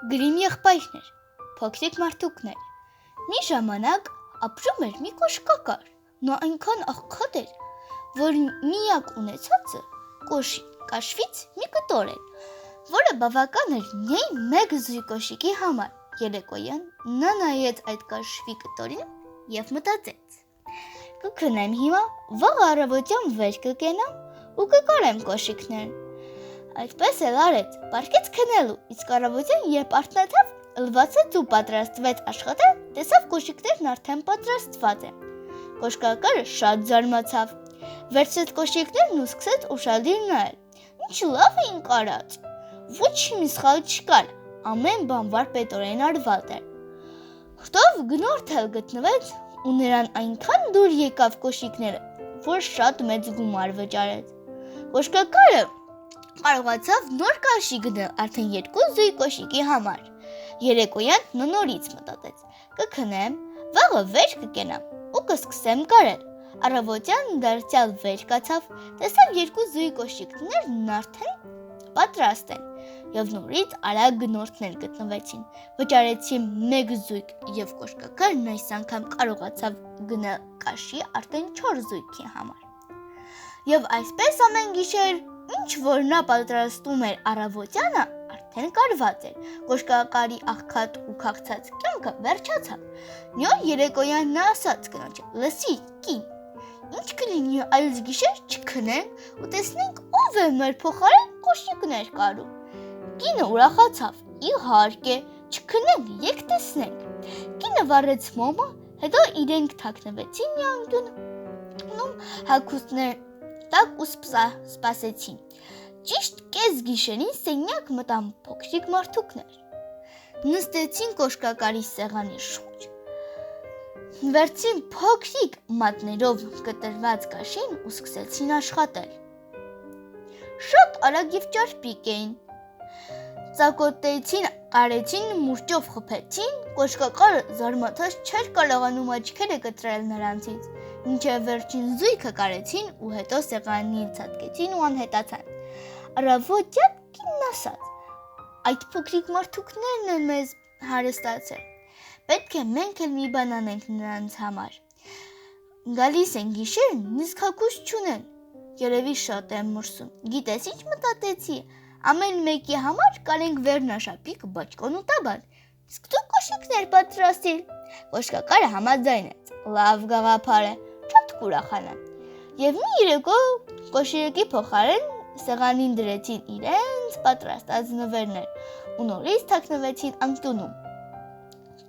Գրիմ եղբայրներ, փոքրիկ մարդուկներ։ Մի ժամանակ ապրում էր մի կոշկակար, նա այնքան աղքատ էր, որ միակ ունեցածը կաշվից մի կտոր էր, որը բավական էր միայն մեկ զույգ կոշիկի համար։ Երեկոյան նա նայեց այդ կաշվի կտորին և մտածեց. կքնեմ հիմա, վաղ առավոտյան վեր կկենամ ու կկարեմ կոշիկներն։ Այդպես էլ արեց, պառկեց քնելու, իսկ առավոտյան, երբ արթնացավ, լվացեց ու պատրաստվեց աշխատել, տեսավ կոշիկներն արդեն պատրաստված են։ Կոշկակարը շատ զարմացավ, վերցրեց կոշիկներն ու սկսեց ուշադիր նայել։ Ինչ լավ էին կարած, ոչ մի սխալ չկար, ամեն բան վարպետորեն արված էր։ Շուտով գնորդ էլ գտնվեց ու նրան այնքան դուր եկավ կոշիկները, որ շատ մեծ գումար վճարեց։ Կոշկակարը կարողացավ նոր կաշի գնել արդեն 2 զույգ կոշիկի համար։ Երեկոյան նա նորից մտածեց. կքնեմ, վաղը վեր կկենամ ու կսկսեմ կարել։ Առավոտյան դարձյալ վեր կացավ, տեսավ 2 զույգ կոշիկներն արդեն պատրաստ են, և նորից արագ գնորդներ գտնվեցին, վճարեցին 1 զույգ և կոշկակարն այս անգամ կարողացավ գնել կաշի արդեն 4 զույգի համար։ Եվ այսպես ամեն գիշեր, ինչ որ նա պատրաստում էր առավոտյանը, արդեն կարված էր։ Կոշկակարի աղքատ ու քաղցած կյանքը վերջացավ։ Մի օր երեկոյան նա ասաց կնոջը. լսի, կին, ինչ կլինի այս գիշեր չքնենք ու տեսնենք ով է մեր փոխարեն կոշիկներ կարում։ Կինը ուրախացավ. իհարկե, չքնենք, եկ տեսնենք։ Կինը վառեց մոմը, հետո իրենք թաքնվեցին մի անկյունում, հագուստներ տակ ու սպասեցին։ Ճիշտ կես գիշերին սենյակ մտան փոքրիկ մարդուկներ։ Նստեցին կոշկակարի սեղանի շուրջ, վերցրին փոքրիկ մատներով կտրված կաշին ու սկսեցին աշխատել։ Շատ արագ և ճարպիկ էին։ Ծակոտեցին, կարեցին, մուրճով խփեցին, կոշկակարը զարմացած չէր կարողանում աչքերը կտրել նրանցից, մինչև վերջին զույգը կարեցին ու հետո սեղանին ցատկեցին ու անհետացան։ Առավոտյան կինն ասաց. այդ փոքրիկ մարդուկներն են մեզ հարստացել, պետք է մենք էլ մի բան անենք նրանց համար։ Գալիս են գիշերն, իսկ հագուստ չունեն, երևի շատ եմ մրսում, գիտես ինչ մտածեցի, ամեն մեկի համար կարենք վերնաշապիկ, բաճկոն ու տաբան, իսկ դու կոշիկներ պատրաստիր։ Կոշկակարը համաձայնեց, լավ գաղափար է, շատ կուրախանան։ Եվ մի երեկո կոշիկի փոխարեն սեղանին դրեցին իրենց պատրաստած նվերներ ու նորից թաքնվեցին անկյունում։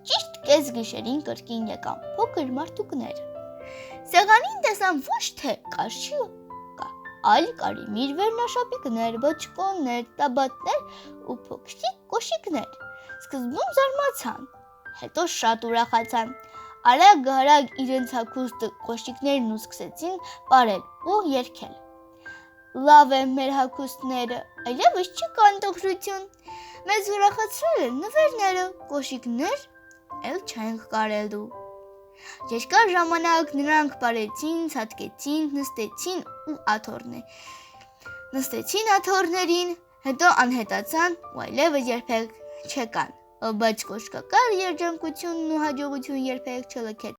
Ճիշտ կես գիշերին կրկին եկան փոքր մարդուկները։ Սեղանին տեսան ոչ թե կաշի կա, այլ կարմիր վերնաշապիկներ, բաճկոններ, տաբատներ ու փոքրիկ կոշիկներ։ Սկզբում զարմացան, հետո շատ ուրախացան։ Արագ իրենց հագուստը կոշիկներն ու սկսեցին պարել ու երգել։ Լավ է մեր հագուստները, այլևս չկան տխրություն, մեզ ուրախացրել են նվերները, կոշիկներ էլ չենք կարելու։ Երկար ժամանակ նրանք պարեցին, ցատկեցին, նստեցին աթոռներին, հետո անհետացան ու այլևս երբեք չեկան, բայց կոշկակար երջանկությունն ու հաջողություն երբեք չլքեց